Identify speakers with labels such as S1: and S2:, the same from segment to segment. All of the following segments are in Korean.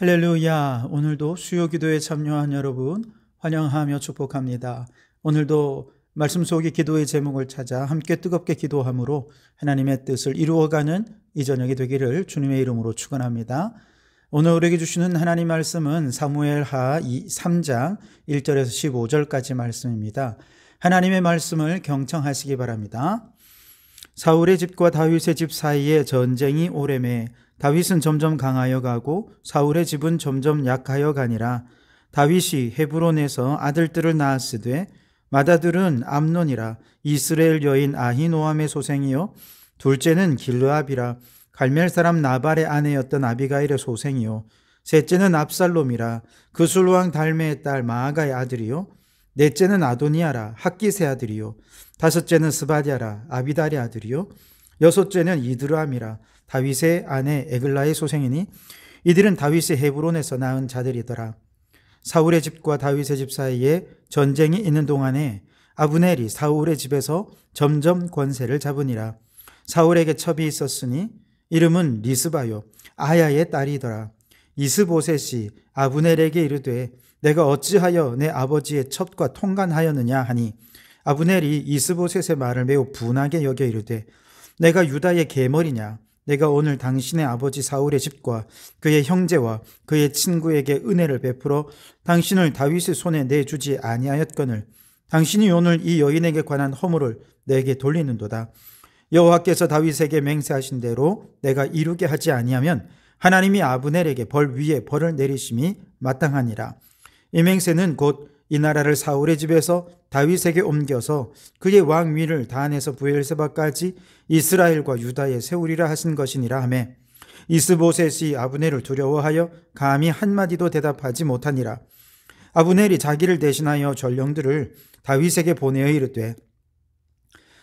S1: 할렐루야. 오늘도 수요 기도에 참여한 여러분 환영하며 축복합니다. 오늘도 말씀 속의 기도의 제목을 찾아 함께 뜨겁게 기도함으로 하나님의 뜻을 이루어가는 이 저녁이 되기를 주님의 이름으로 축원합니다. 오늘 우리에게 주시는 하나님 말씀은 사무엘하 3장 1절에서 15절까지 말씀입니다. 하나님의 말씀을 경청하시기 바랍니다. 사울의 집과 다윗의 집 사이에 전쟁이 오래매 다윗은 점점 강하여 가고 사울의 집은 점점 약하여 가니라. 다윗이 헤브론에서 아들들을 낳았으되 맏아들은 암논이라 이스라엘 여인 아히노함의 소생이요 둘째는 길르압이라 갈멜 사람 나발의 아내였던 아비가일의 소생이요 셋째는 압살롬이라 그술왕 달메의 딸 마아가의 아들이요 넷째는 아도니아라 학기스의 아들이요 다섯째는 스바디아라 아비달의 아들이요 여섯째는 이드람이라 다윗의 아내 에글라의 소생이니 이들은 다윗이 헤브론에서 낳은 자들이더라. 사울의 집과 다윗의 집 사이에 전쟁이 있는 동안에 아브넬이 사울의 집에서 점점 권세를 잡으니라. 사울에게 첩이 있었으니 이름은 리스바요 아야의 딸이더라. 이스보셋이 아브넬에게 이르되 내가 어찌하여 내 아버지의 첩과 통간하였느냐 하니 아브넬이 이스보셋의 말을 매우 분하게 여겨 이르되 내가 유다의 계머리냐 내가 오늘 당신의 아버지 사울의 집과 그의 형제와 그의 친구에게 은혜를 베풀어 당신을 다윗의 손에 내주지 아니하였거늘 당신이 오늘 이 여인에게 관한 허물을 내게 돌리는도다. 여호와께서 다윗에게 맹세하신 대로 내가 이루게 하지 아니하면 하나님이 아브넬에게 벌 위에 벌을 내리심이 마땅하니라. 이 맹세는 곧 이 나라를 사울의 집에서 다윗에게 옮겨서 그의 왕위를 단에서 브엘세바까지 이스라엘과 유다에 세우리라 하신 것이니라 하며 이스보셋이 아브넬을 두려워하여 감히 한마디도 대답하지 못하니라. 아브넬이 자기를 대신하여 전령들을 다윗에게 보내어 이르되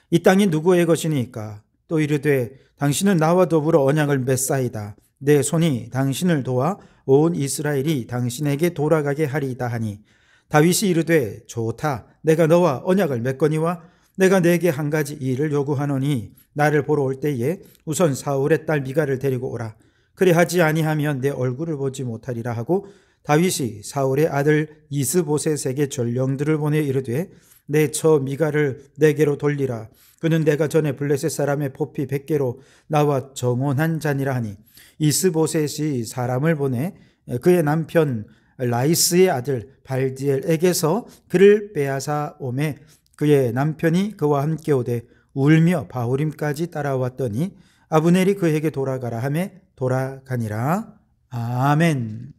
S1: 이 땅이 누구의 것이니까? 또 이르되 당신은 나와 더불어 언약을 맺사이다. 내 손이 당신을 도와 온 이스라엘이 당신에게 돌아가게 하리이다 하니 다윗이 이르되 좋다. 내가 너와 언약을 맺거니와 내가 내게 한 가지 일을 요구하노니 나를 보러 올 때에 우선 사울의 딸 미갈을 데리고 오라. 그리 하지 아니하면 내 얼굴을 보지 못하리라 하고 다윗이 사울의 아들 이스보셋에게 전령들을 보내 이르되 내 처 미갈을 내게로 돌리라. 그는 내가 전에 블레셋 사람의 포피 100개로 나와 정혼한 자니라 하니 이스보셋이 사람을 보내 그의 남편 라이스의 아들 발디엘에게서 그를 빼앗아 오매 그의 남편이 그와 함께 오되 울며 바후림까지 따라왔더니 아브넬이 그에게 돌아가라 하며 돌아가니라. 아멘.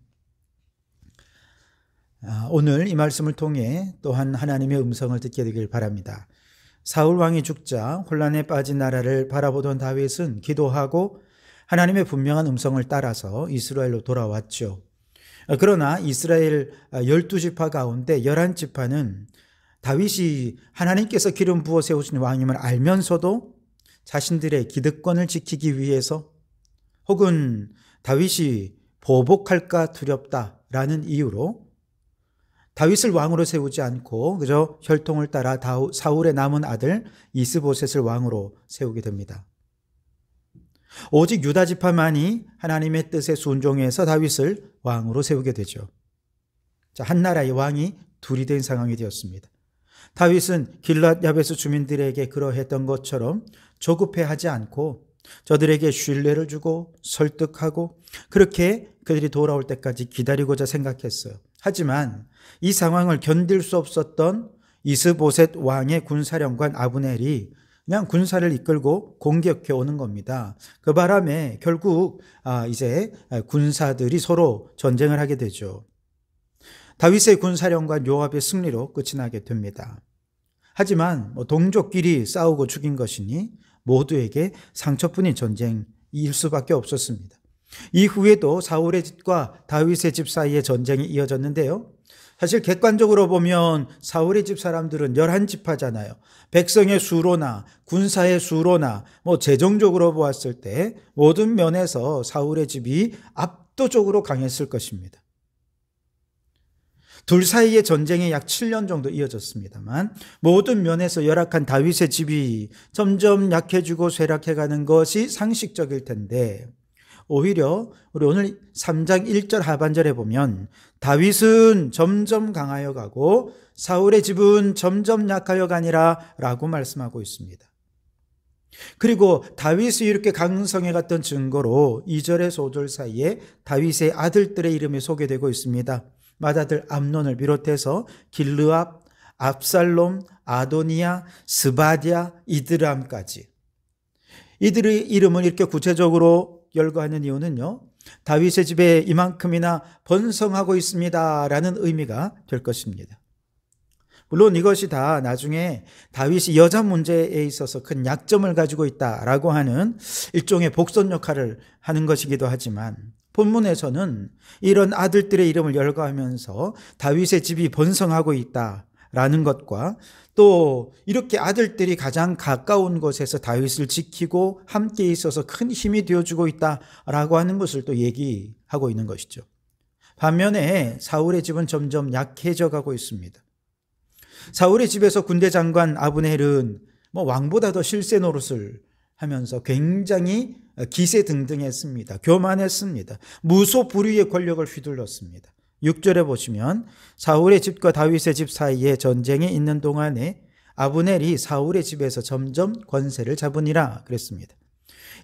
S1: 오늘 이 말씀을 통해 또한 하나님의 음성을 듣게 되길 바랍니다. 사울 왕이 죽자 혼란에 빠진 나라를 바라보던 다윗은 기도하고 하나님의 분명한 음성을 따라서 이스라엘로 돌아왔죠. 그러나 이스라엘 12지파 가운데 11지파는 다윗이 하나님께서 기름 부어 세우신 왕임을 알면서도 자신들의 기득권을 지키기 위해서 혹은 다윗이 보복할까 두렵다라는 이유로 다윗을 왕으로 세우지 않고 그저 혈통을 따라 사울의 남은 아들 이스보셋을 왕으로 세우게 됩니다. 오직 유다 지파만이 하나님의 뜻에 순종해서 다윗을 왕으로 세우게 되죠. 한 나라의 왕이 둘이 된 상황이 되었습니다. 다윗은 길앗 야베스 주민들에게 그러했던 것처럼 조급해하지 않고 저들에게 신뢰를 주고 설득하고 그렇게 그들이 돌아올 때까지 기다리고자 생각했어요. 하지만 이 상황을 견딜 수 없었던 이스보셋 왕의 군사령관 아브넬이 그냥 군사를 이끌고 공격해 오는 겁니다. 그 바람에 결국 이제 군사들이 서로 전쟁을 하게 되죠. 다윗의 군사령관 요압의 승리로 끝이 나게 됩니다. 하지만 동족끼리 싸우고 죽인 것이니 모두에게 상처뿐인 전쟁일 수밖에 없었습니다. 이후에도 사울의 집과 다윗의 집 사이에 전쟁이 이어졌는데요. 사실 객관적으로 보면 사울의 집 사람들은 11지파잖아요. 백성의 수로나 군사의 수로나 재정적으로 보았을 때 모든 면에서 사울의 집이 압도적으로 강했을 것입니다. 둘 사이의 전쟁이 약 7년 정도 이어졌습니다만 모든 면에서 열악한 다윗의 집이 점점 약해지고 쇠락해가는 것이 상식적일 텐데 오히려 우리 오늘 3장 1절 하반절에 보면 다윗은 점점 강하여 가고 사울의 집은 점점 약하여 가니라 라고 말씀하고 있습니다. 그리고 다윗이 이렇게 강성해 갔던 증거로 2절에서 5절 사이에 다윗의 아들들의 이름이 소개되고 있습니다. 맏아들 암논을 비롯해서 길르압, 압살롬, 아도니아, 스바디아, 이드람까지. 이들의 이름을 이렇게 구체적으로 열거하는 이유는요, 다윗의 집에 이만큼이나 번성하고 있습니다 라는 의미가 될 것입니다. 물론 이것이 다 나중에 다윗이 여자 문제에 있어서 큰 약점을 가지고 있다라고 하는 일종의 복선 역할을 하는 것이기도 하지만, 본문에서는 이런 아들들의 이름을 열거하면서 다윗의 집이 번성하고 있다라는 것과 또 이렇게 아들들이 가장 가까운 곳에서 다윗을 지키고 함께 있어서 큰 힘이 되어주고 있다라고 하는 것을 또 얘기하고 있는 것이죠. 반면에 사울의 집은 점점 약해져 가고 있습니다. 사울의 집에서 군대 장관 아브넬은 왕보다 더 실세 노릇을 하면서 굉장히 기세등등했습니다. 교만했습니다. 무소불위의 권력을 휘둘렀습니다. 6절에 보시면 사울의 집과 다윗의 집 사이에 전쟁이 있는 동안에 아브넬이 사울의 집에서 점점 권세를 잡으니라 그랬습니다.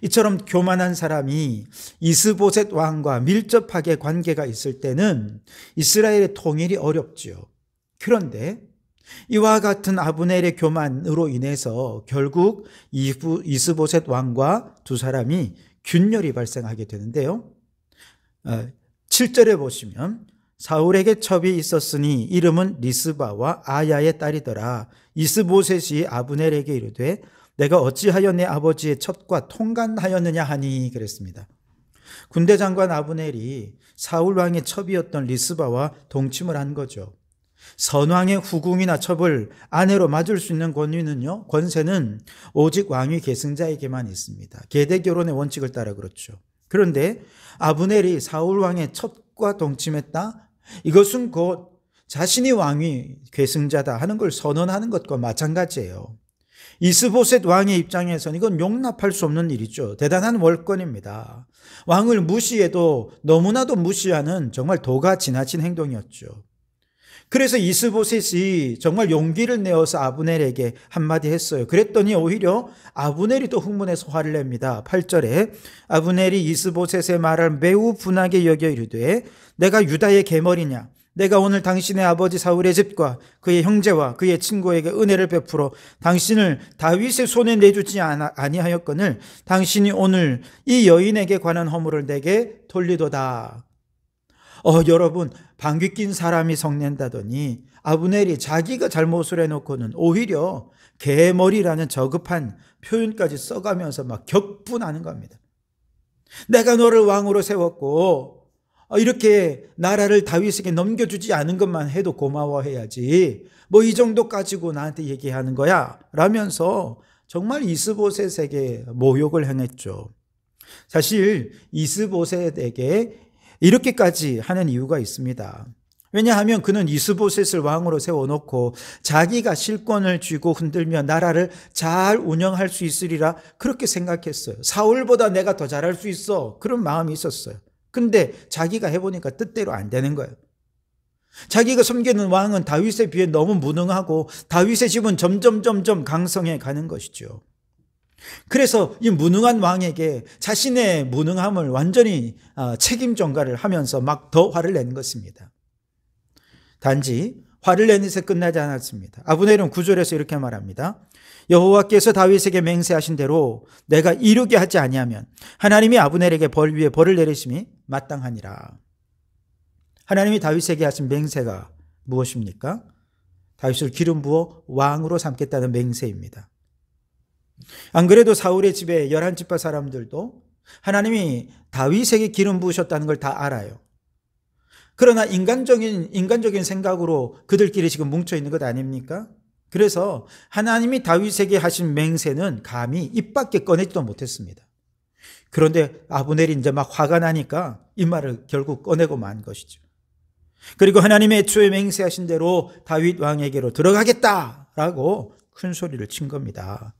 S1: 이처럼 교만한 사람이 이스보셋 왕과 밀접하게 관계가 있을 때는 이스라엘의 통일이 어렵지요. 그런데 이와 같은 아브넬의 교만으로 인해서 결국 이스보셋 왕과 두 사람이 균열이 발생하게 되는데요. 7절에 보시면 사울에게 첩이 있었으니 이름은 리스바와 아야의 딸이더라. 이스보셋이 아브넬에게 이르되 내가 어찌하여 내 아버지의 첩과 통간하였느냐 하니 그랬습니다. 군대 장관 아브넬이 사울 왕의 첩이었던 리스바와 동침을 한 거죠. 선왕의 후궁이나 첩을 아내로 맞을 수 있는 권세는 오직 왕위 계승자에게만 있습니다. 계대 결혼의 원칙을 따라 그렇죠. 그런데 아브넬이 사울 왕의 첩과 동침했다? 이것은 곧 자신이 왕위 계승자다 하는 걸 선언하는 것과 마찬가지예요. 이스보셋 왕의 입장에서는 이건 용납할 수 없는 일이죠. 대단한 월권입니다. 왕을 무시해도 너무나도 무시하는 정말 도가 지나친 행동이었죠. 그래서 이스보셋이 정말 용기를 내어서 아브넬에게 한마디 했어요. 그랬더니 오히려 아브넬이 또 흥분해서 화를 냅니다. 8절에 아브넬이 이스보셋의 말을 매우 분하게 여겨 이르되 내가 유다의 계머리냐? 내가 오늘 당신의 아버지 사울의 집과 그의 형제와 그의 친구에게 은혜를 베풀어 당신을 다윗의 손에 내주지 아니하였거늘 당신이 오늘 이 여인에게 관한 허물을 내게 돌리도다. 여러분, 방귀 낀 사람이 성낸다더니 아브넬이 자기가 잘못을 해놓고는 오히려 개머리라는 저급한 표현까지 써가면서 막 격분하는 겁니다. 내가 너를 왕으로 세웠고 이렇게 나라를 다윗에게 넘겨주지 않은 것만 해도 고마워해야지 이 정도 가지고 나한테 얘기하는 거야 라면서 정말 이스보셋에게 모욕을 행했죠. 사실 이스보셋에게 이렇게까지 하는 이유가 있습니다. 왜냐하면 그는 이스보셋을 왕으로 세워놓고 자기가 실권을 쥐고 흔들며 나라를 잘 운영할 수 있으리라 그렇게 생각했어요. 사울보다 내가 더 잘할 수 있어. 그런 마음이 있었어요. 근데 자기가 해보니까 뜻대로 안 되는 거예요. 자기가 섬기는 왕은 다윗에 비해 너무 무능하고 다윗의 집은 점점 강성해 가는 것이죠. 그래서 이 무능한 왕에게 자신의 무능함을 완전히 책임 전가를 하면서 막 더 화를 낸 것입니다. 단지 화를 내는 새 끝나지 않았습니다. 아브넬은 9절에서 이렇게 말합니다. 여호와께서 다윗에게 맹세하신 대로 내가 이루게 하지 아니하면 하나님이 아브넬에게 벌 위에 벌을 내리심이 마땅하니라. 하나님이 다윗에게 하신 맹세가 무엇입니까? 다윗을 기름 부어 왕으로 삼겠다는 맹세입니다. 안 그래도 사울의 집에 11지파 사람들도 하나님이 다윗에게 기름 부으셨다는 걸 다 알아요. 그러나 인간적인 생각으로 그들끼리 지금 뭉쳐 있는 것 아닙니까? 그래서 하나님이 다윗에게 하신 맹세는 감히 입 밖에 꺼내지도 못했습니다. 그런데 아브넬이 이제 막 화가 나니까 이 말을 결국 꺼내고 만 것이죠. 그리고 하나님의 애초에 맹세하신 대로 다윗 왕에게로 들어가겠다라고 큰 소리를 친 겁니다.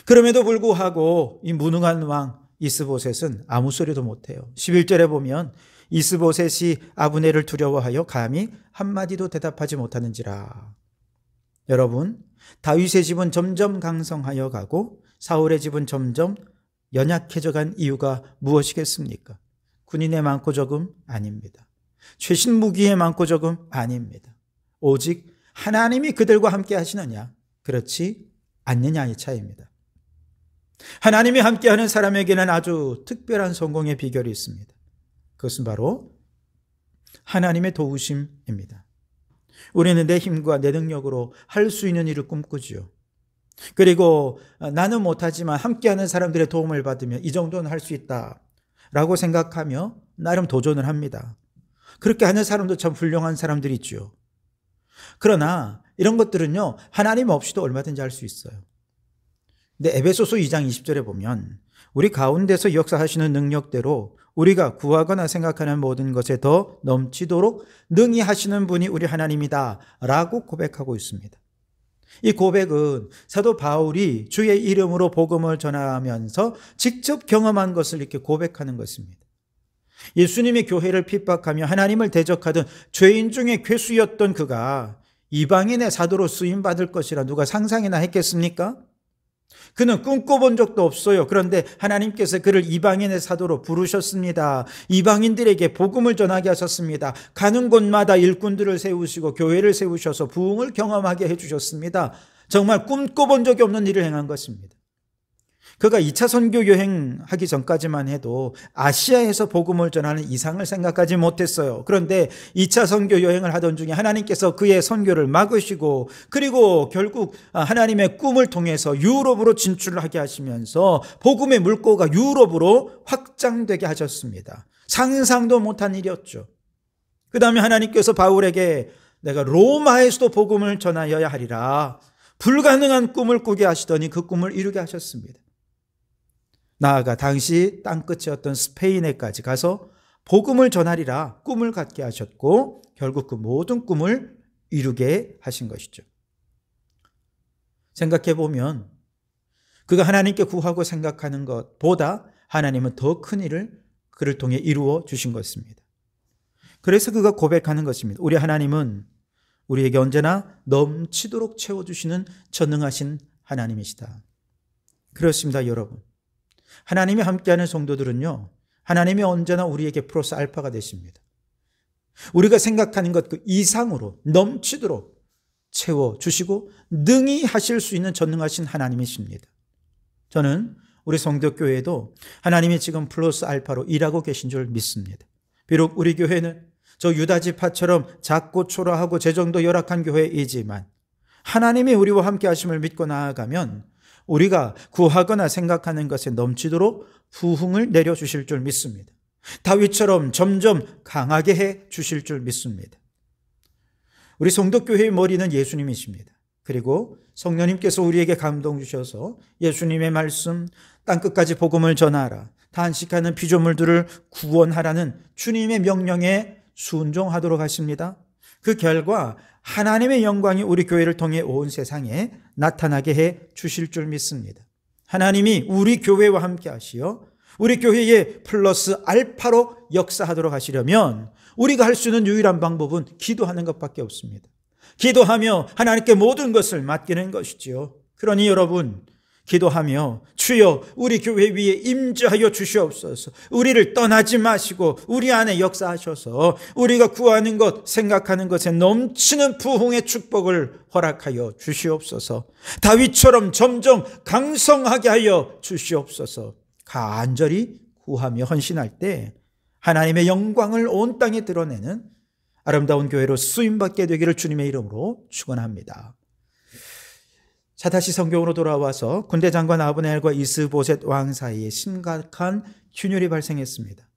S1: 그럼에도 불구하고 이 무능한 왕 이스보셋은 아무 소리도 못해요. 11절에 보면 이스보셋이 아브넬을 두려워하여 감히 한마디도 대답하지 못하는지라. 여러분, 다윗의 집은 점점 강성하여 가고 사울의 집은 점점 연약해져 간 이유가 무엇이겠습니까? 군인의 많고 적음? 아닙니다. 최신 무기의 많고 적음? 아닙니다. 오직 하나님이 그들과 함께 하시느냐, 그렇지 않느냐의 차이입니다. 하나님이 함께하는 사람에게는 아주 특별한 성공의 비결이 있습니다. 그것은 바로 하나님의 도우심입니다. 우리는 내 힘과 내 능력으로 할 수 있는 일을 꿈꾸지요. 그리고 나는 못하지만 함께하는 사람들의 도움을 받으면 이 정도는 할 수 있다라고 생각하며 나름 도전을 합니다. 그렇게 하는 사람도 참 훌륭한 사람들이 있죠. 그러나 이런 것들은요, 하나님 없이도 얼마든지 할 수 있어요. 근데 에베소서 2장 20절에 보면 우리 가운데서 역사하시는 능력대로 우리가 구하거나 생각하는 모든 것에 더 넘치도록 능히 하시는 분이 우리 하나님이다 라고 고백하고 있습니다. 이 고백은 사도 바울이 주의 이름으로 복음을 전하면서 직접 경험한 것을 이렇게 고백하는 것입니다. 예수님의 교회를 핍박하며 하나님을 대적하던 죄인 중에 괴수였던 그가 이방인의 사도로 쓰임받을 것이라 누가 상상이나 했겠습니까? 그는 꿈꿔본 적도 없어요. 그런데 하나님께서 그를 이방인의 사도로 부르셨습니다. 이방인들에게 복음을 전하게 하셨습니다. 가는 곳마다 일꾼들을 세우시고 교회를 세우셔서 부흥을 경험하게 해주셨습니다. 정말 꿈꿔본 적이 없는 일을 행한 것입니다. 그가 2차 선교 여행하기 전까지만 해도 아시아에서 복음을 전하는 이상을 생각하지 못했어요. 그런데 2차 선교 여행을 하던 중에 하나님께서 그의 선교를 막으시고 그리고 결국 하나님의 꿈을 통해서 유럽으로 진출을 하게 하시면서 복음의 물꼬가 유럽으로 확장되게 하셨습니다. 상상도 못한 일이었죠. 그 다음에 하나님께서 바울에게 내가 로마에서도 복음을 전하여야 하리라 불가능한 꿈을 꾸게 하시더니 그 꿈을 이루게 하셨습니다. 나아가 당시 땅끝이었던 스페인에까지 가서 복음을 전하리라 꿈을 갖게 하셨고 결국 그 모든 꿈을 이루게 하신 것이죠. 생각해 보면 그가 하나님께 구하고 생각하는 것보다 하나님은 더 큰 일을 그를 통해 이루어 주신 것입니다. 그래서 그가 고백하는 것입니다. 우리 하나님은 우리에게 언제나 넘치도록 채워주시는 전능하신 하나님이시다. 그렇습니다, 여러분. 하나님이 함께하는 성도들은요, 하나님이 언제나 우리에게 플러스 알파가 되십니다. 우리가 생각하는 것 그 이상으로 넘치도록 채워주시고 능히 하실 수 있는 전능하신 하나님이십니다. 저는 우리 성도교회도 하나님이 지금 플러스 알파로 일하고 계신 줄 믿습니다. 비록 우리 교회는 저 유다지파처럼 작고 초라하고 재정도 열악한 교회이지만 하나님이 우리와 함께 하심을 믿고 나아가면 우리가 구하거나 생각하는 것에 넘치도록 부흥을 내려주실 줄 믿습니다. 다윗처럼 점점 강하게 해 주실 줄 믿습니다. 우리 성도교회의 머리는 예수님이십니다. 그리고 성령님께서 우리에게 감동 주셔서 예수님의 말씀, 땅끝까지 복음을 전하라, 단식하는 피조물들을 구원하라는 주님의 명령에 순종하도록 하십니다. 그 결과 하나님의 영광이 우리 교회를 통해 온 세상에 나타나게 해 주실 줄 믿습니다. 하나님이 우리 교회와 함께 하시어 우리 교회에 플러스 알파로 역사하도록 하시려면 우리가 할 수 있는 유일한 방법은 기도하는 것밖에 없습니다. 기도하며 하나님께 모든 것을 맡기는 것이지요. 그러니 여러분, 기도하며 주여 우리 교회 위에 임재하여 주시옵소서. 우리를 떠나지 마시고 우리 안에 역사하셔서 우리가 구하는 것, 생각하는 것에 넘치는 부흥의 축복을 허락하여 주시옵소서. 다윗처럼 점점 강성하게 하여 주시옵소서. 간절히 구하며 헌신할 때 하나님의 영광을 온 땅에 드러내는 아름다운 교회로 쓰임받게 되기를 주님의 이름으로 축원합니다. 자, 다시 성경으로 돌아와서 군대 장관 아브넬과 이스보셋 왕 사이에 심각한 균열이 발생했습니다.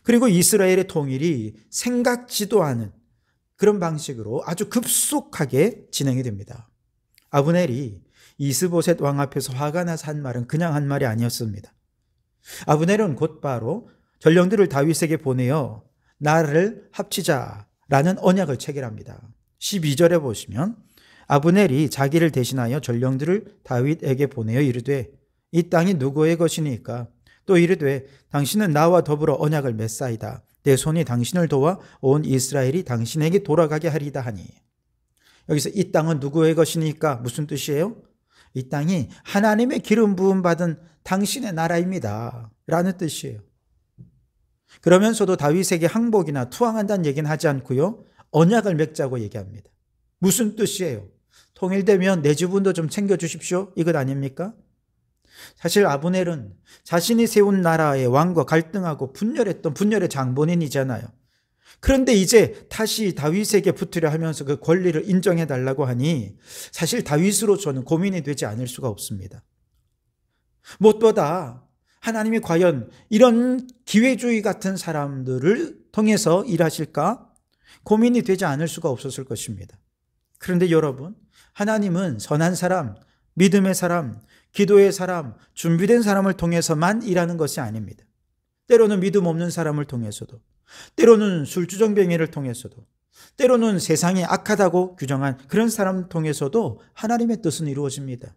S1: 그리고 이스라엘의 통일이 생각지도 않은 그런 방식으로 아주 급속하게 진행이 됩니다. 아브넬이 이스보셋 왕 앞에서 화가 나서 한 말은 그냥 한 말이 아니었습니다. 아브넬은 곧바로 전령들을 다윗에게 보내어 나를 합치자라는 언약을 체결합니다. 12절에 보시면 아브넬이 자기를 대신하여 전령들을 다윗에게 보내어 이르되 이 땅이 누구의 것이니까 또 이르되 당신은 나와 더불어 언약을 맺사이다. 내 손이 당신을 도와 온 이스라엘이 당신에게 돌아가게 하리다 하니. 여기서 이 땅은 누구의 것이니까 무슨 뜻이에요? 이 땅이 하나님의 기름 부음 받은 당신의 나라입니다 라는 뜻이에요. 그러면서도 다윗에게 항복이나 투항한다는 얘기는 하지 않고요, 언약을 맺자고 얘기합니다. 무슨 뜻이에요? 통일되면 내 지분도 좀 챙겨주십시오, 이것 아닙니까? 사실 아브넬은 자신이 세운 나라의 왕과 갈등하고 분열했던 분열의 장본인이잖아요. 그런데 이제 다시 다윗에게 붙으려 하면서 그 권리를 인정해 달라고 하니 사실 다윗으로서는 고민이 되지 않을 수가 없습니다. 무엇보다 하나님이 과연 이런 기회주의 같은 사람들을 통해서 일하실까 고민이 되지 않을 수가 없었을 것입니다. 그런데 여러분, 하나님은 선한 사람, 믿음의 사람, 기도의 사람, 준비된 사람을 통해서만 일하는 것이 아닙니다. 때로는 믿음 없는 사람을 통해서도, 때로는 술주정뱅이를 통해서도, 때로는 세상이 악하다고 규정한 그런 사람을 통해서도 하나님의 뜻은 이루어집니다.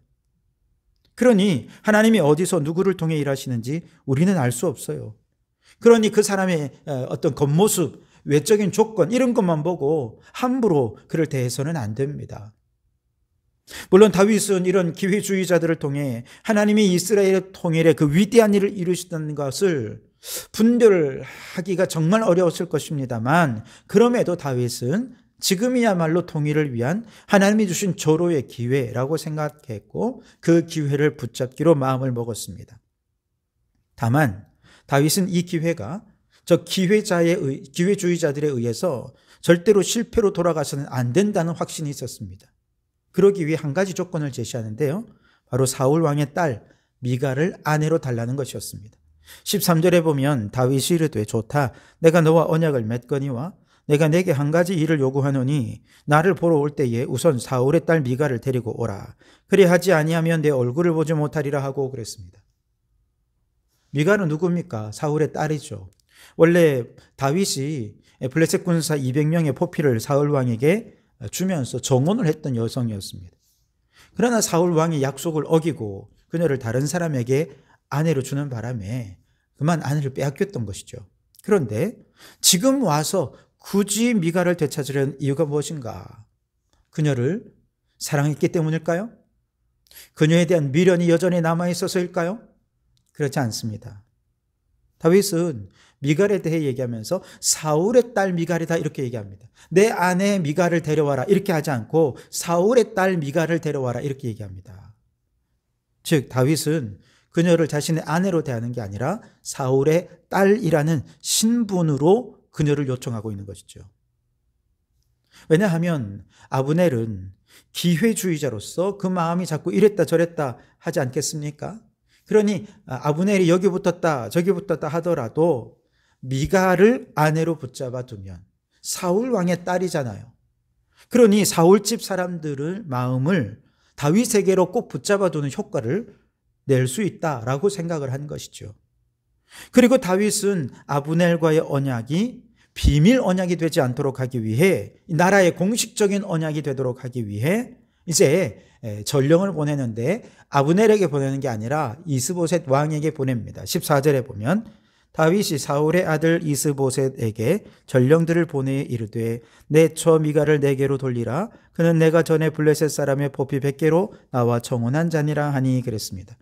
S1: 그러니 하나님이 어디서 누구를 통해 일하시는지 우리는 알 수 없어요. 그러니 그 사람의 어떤 겉모습, 외적인 조건 이런 것만 보고 함부로 그를 대해서는 안 됩니다. 물론 다윗은 이런 기회주의자들을 통해 하나님이 이스라엘의 통일에 그 위대한 일을 이루시던 것을 분별하기가 정말 어려웠을 것입니다만, 그럼에도 다윗은 지금이야말로 통일을 위한 하나님이 주신 절호의 기회라고 생각했고 그 기회를 붙잡기로 마음을 먹었습니다. 다만 다윗은 이 기회가 저 기회주의자들에 의해서 절대로 실패로 돌아가서는 안 된다는 확신이 있었습니다. 그러기 위해 한 가지 조건을 제시하는데요, 바로 사울 왕의 딸 미갈을 아내로 달라는 것이었습니다. 13절에 보면 다윗이 이르되 좋다, 내가 너와 언약을 맺거니와 내가 내게 한 가지 일을 요구하노니 나를 보러 올 때에 우선 사울의 딸 미갈을 데리고 오라. 그리하지 아니하면 내 얼굴을 보지 못하리라 하고 그랬습니다. 미갈은 누굽니까? 사울의 딸이죠. 원래 다윗이 블레셋 군사 200명의 포피를 사울 왕에게 주면서 정혼을 했던 여성이었습니다. 그러나 사울 왕이 약속을 어기고 그녀를 다른 사람에게 아내로 주는 바람에 그만 아내를 빼앗겼던 것이죠. 그런데 지금 와서 굳이 미갈을 되찾으려는 이유가 무엇인가? 그녀를 사랑했기 때문일까요? 그녀에 대한 미련이 여전히 남아있어서일까요? 그렇지 않습니다. 다윗은 미갈에 대해 얘기하면서 사울의 딸 미갈이다 이렇게 얘기합니다. 내 아내 미갈을 데려와라 이렇게 하지 않고 사울의 딸 미갈을 데려와라 이렇게 얘기합니다. 즉 다윗은 그녀를 자신의 아내로 대하는 게 아니라 사울의 딸이라는 신분으로 그녀를 요청하고 있는 것이죠. 왜냐하면 아브넬은 기회주의자로서 그 마음이 자꾸 이랬다 저랬다 하지 않겠습니까? 그러니 아브넬이 여기 붙었다 저기 붙었다 하더라도 미갈을 아내로 붙잡아 두면 사울 왕의 딸이잖아요. 그러니 사울집 사람들의 마음을 다윗에게로 꼭 붙잡아 두는 효과를 낼 수 있다라고 생각을 한 것이죠. 그리고 다윗은 아브넬과의 언약이 비밀 언약이 되지 않도록 하기 위해, 나라의 공식적인 언약이 되도록 하기 위해 이제 전령을 보내는데 아브넬에게 보내는 게 아니라 이스보셋 왕에게 보냅니다. 14절에 보면 다윗이 사울의 아들 이스보셋에게 전령들을 보내 이르되 내 처 미갈을 내게로 돌리라. 그는 내가 전에 블레셋 사람의 포피 100개로 나와 청혼한 자니라 하니 그랬습니다.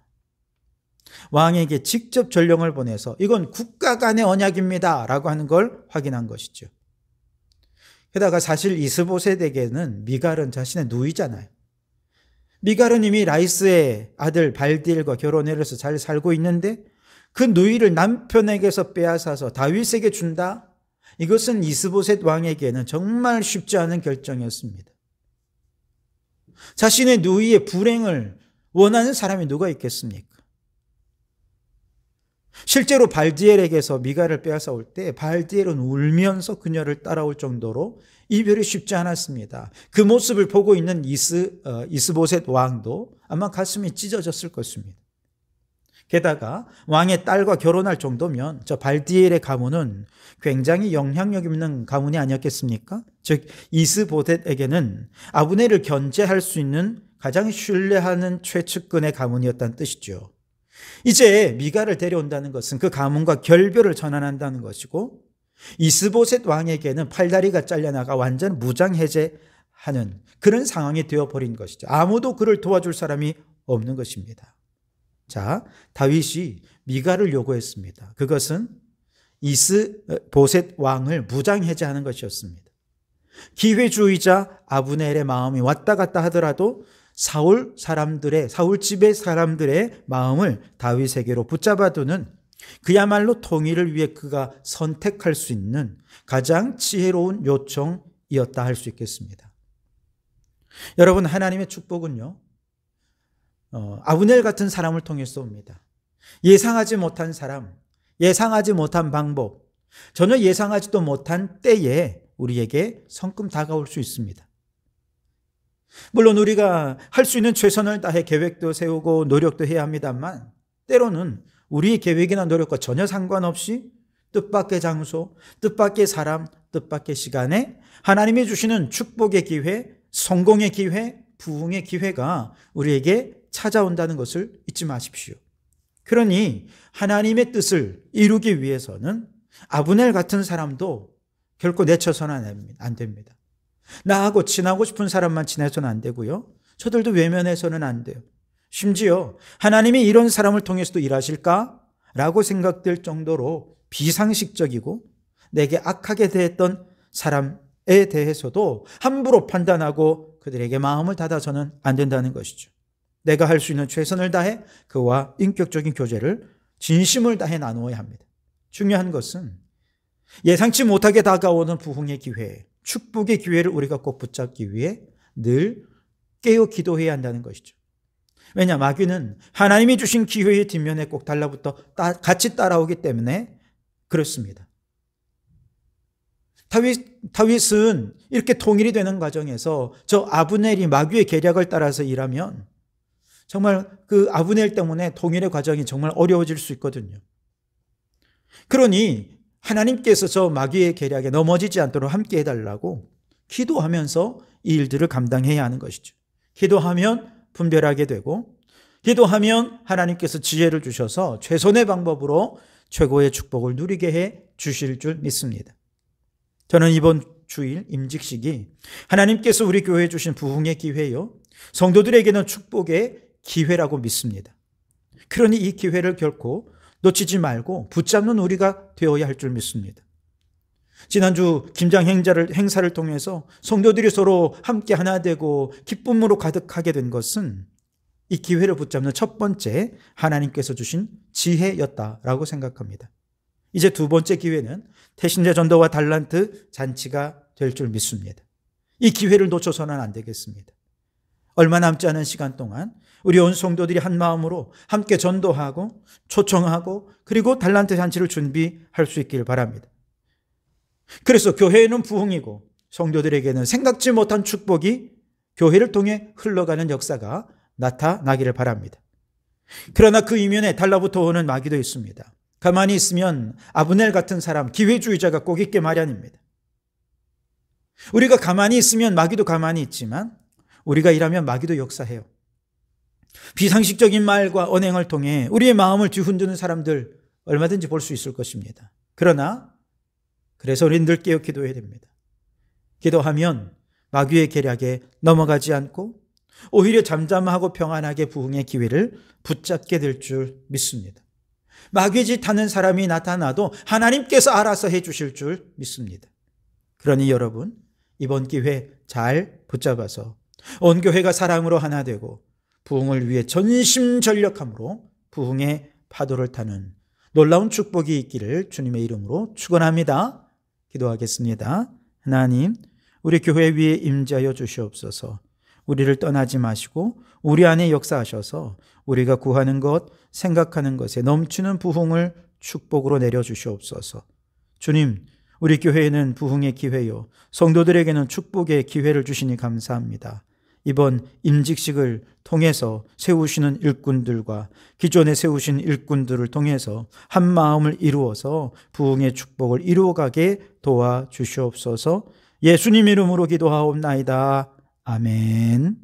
S1: 왕에게 직접 전령을 보내서 이건 국가 간의 언약입니다 라고 하는 걸 확인한 것이죠. 게다가 사실 이스보셋에게는 미갈은 자신의 누이잖아요. 미갈은 이미 라이스의 아들 발디엘과 결혼해서 잘 살고 있는데 그 누이를 남편에게서 빼앗아서 다윗에게 준다? 이것은 이스보셋 왕에게는 정말 쉽지 않은 결정이었습니다. 자신의 누이의 불행을 원하는 사람이 누가 있겠습니까? 실제로 발디엘에게서 미갈을 빼앗아 올 때 발디엘은 울면서 그녀를 따라올 정도로 이별이 쉽지 않았습니다. 그 모습을 보고 있는 이스보셋 왕도 아마 가슴이 찢어졌을 것입니다. 게다가 왕의 딸과 결혼할 정도면 저 발디엘의 가문은 굉장히 영향력 있는 가문이 아니었겠습니까? 즉 이스보셋에게는 아브넬을 견제할 수 있는 가장 신뢰하는 최측근의 가문이었다는 뜻이죠. 이제 미가를 데려온다는 것은 그 가문과 결별을 전환한다는 것이고, 이스보셋 왕에게는 팔다리가 잘려나가 완전 무장해제하는 그런 상황이 되어버린 것이죠. 아무도 그를 도와줄 사람이 없는 것입니다. 자, 다윗이 미가를 요구했습니다. 그것은 이스보셋 왕을 무장해제하는 것이었습니다. 기회주의자 아브넬의 마음이 왔다 갔다 하더라도 사울 집의 사람들의 마음을 다윗에게로 붙잡아두는, 그야말로 통일을 위해 그가 선택할 수 있는 가장 지혜로운 요청이었다 할 수 있겠습니다. 여러분, 하나님의 축복은요, 아브넬 같은 사람을 통해서 옵니다. 예상하지 못한 사람, 예상하지 못한 방법, 전혀 예상하지도 못한 때에 우리에게 성큼 다가올 수 있습니다. 물론 우리가 할 수 있는 최선을 다해 계획도 세우고 노력도 해야 합니다만, 때로는 우리의 계획이나 노력과 전혀 상관없이 뜻밖의 장소, 뜻밖의 사람, 뜻밖의 시간에 하나님이 주시는 축복의 기회, 성공의 기회, 부흥의 기회가 우리에게 찾아온다는 것을 잊지 마십시오. 그러니 하나님의 뜻을 이루기 위해서는 아브넬 같은 사람도 결코 내쳐서는 안 됩니다. 나하고 친하고 싶은 사람만 친해서는 안 되고요, 저들도 외면해서는 안 돼요. 심지어 하나님이 이런 사람을 통해서도 일하실까? 라고 생각될 정도로 비상식적이고 내게 악하게 대했던 사람에 대해서도 함부로 판단하고 그들에게 마음을 닫아서는 안 된다는 것이죠. 내가 할 수 있는 최선을 다해 그와 인격적인 교제를 진심을 다해 나누어야 합니다. 중요한 것은 예상치 못하게 다가오는 부흥의 기회, 축복의 기회를 우리가 꼭 붙잡기 위해 늘 깨어 기도해야 한다는 것이죠. 왜냐, 마귀는 하나님이 주신 기회의 뒷면에 꼭 달라붙어 같이 따라오기 때문에 그렇습니다. 다윗은 이렇게 통일이 되는 과정에서 저 아브넬이 마귀의 계략을 따라서 일하면 정말 그 아브넬 때문에 통일의 과정이 정말 어려워질 수 있거든요. 그러니 하나님께서 저 마귀의 계략에 넘어지지 않도록 함께 해달라고 기도하면서 이 일들을 감당해야 하는 것이죠. 기도하면 분별하게 되고, 기도하면 하나님께서 지혜를 주셔서 최선의 방법으로 최고의 축복을 누리게 해 주실 줄 믿습니다. 저는 이번 주일 임직식이 하나님께서 우리 교회에 주신 부흥의 기회요, 성도들에게는 축복의 기회라고 믿습니다. 그러니 이 기회를 결코 놓치지 말고 붙잡는 우리가 되어야 할 줄 믿습니다. 지난주 김장 행사를 통해서 성도들이 서로 함께 하나 되고 기쁨으로 가득하게 된 것은 이 기회를 붙잡는 첫 번째 하나님께서 주신 지혜였다라고 생각합니다. 이제 두 번째 기회는 태신제 전도와 달란트 잔치가 될 줄 믿습니다. 이 기회를 놓쳐서는 안 되겠습니다. 얼마 남지 않은 시간 동안 우리 온 성도들이 한 마음으로 함께 전도하고 초청하고 그리고 달란트 잔치를 준비할 수 있기를 바랍니다. 그래서 교회에는 부흥이고 성도들에게는 생각지 못한 축복이 교회를 통해 흘러가는 역사가 나타나기를 바랍니다. 그러나 그 이면에 달라붙어 오는 마귀도 있습니다. 가만히 있으면 아브넬 같은 사람, 기회주의자가 꼭 있게 마련입니다. 우리가 가만히 있으면 마귀도 가만히 있지만 우리가 일하면 마귀도 역사해요. 비상식적인 말과 언행을 통해 우리의 마음을 뒤흔드는 사람들 얼마든지 볼 수 있을 것입니다. 그래서 우리는 늘 깨어 기도해야 됩니다. 기도하면 마귀의 계략에 넘어가지 않고 오히려 잠잠하고 평안하게 부흥의 기회를 붙잡게 될 줄 믿습니다. 마귀 짓 하는 사람이 나타나도 하나님께서 알아서 해 주실 줄 믿습니다. 그러니 여러분, 이번 기회 잘 붙잡아서 온 교회가 사랑으로 하나 되고 부흥을 위해 전심전력함으로 부흥의 파도를 타는 놀라운 축복이 있기를 주님의 이름으로 축원합니다. 기도하겠습니다. 하나님, 우리 교회 위에 임재하여 주시옵소서. 우리를 떠나지 마시고 우리 안에 역사하셔서 우리가 구하는 것, 생각하는 것에 넘치는 부흥을 축복으로 내려주시옵소서. 주님, 우리 교회에는 부흥의 기회요, 성도들에게는 축복의 기회를 주시니 감사합니다. 이번 임직식을 통해서 세우시는 일꾼들과 기존에 세우신 일꾼들을 통해서 한 마음을 이루어서 부흥의 축복을 이루어가게 도와주시옵소서. 예수님 이름으로 기도하옵나이다. 아멘.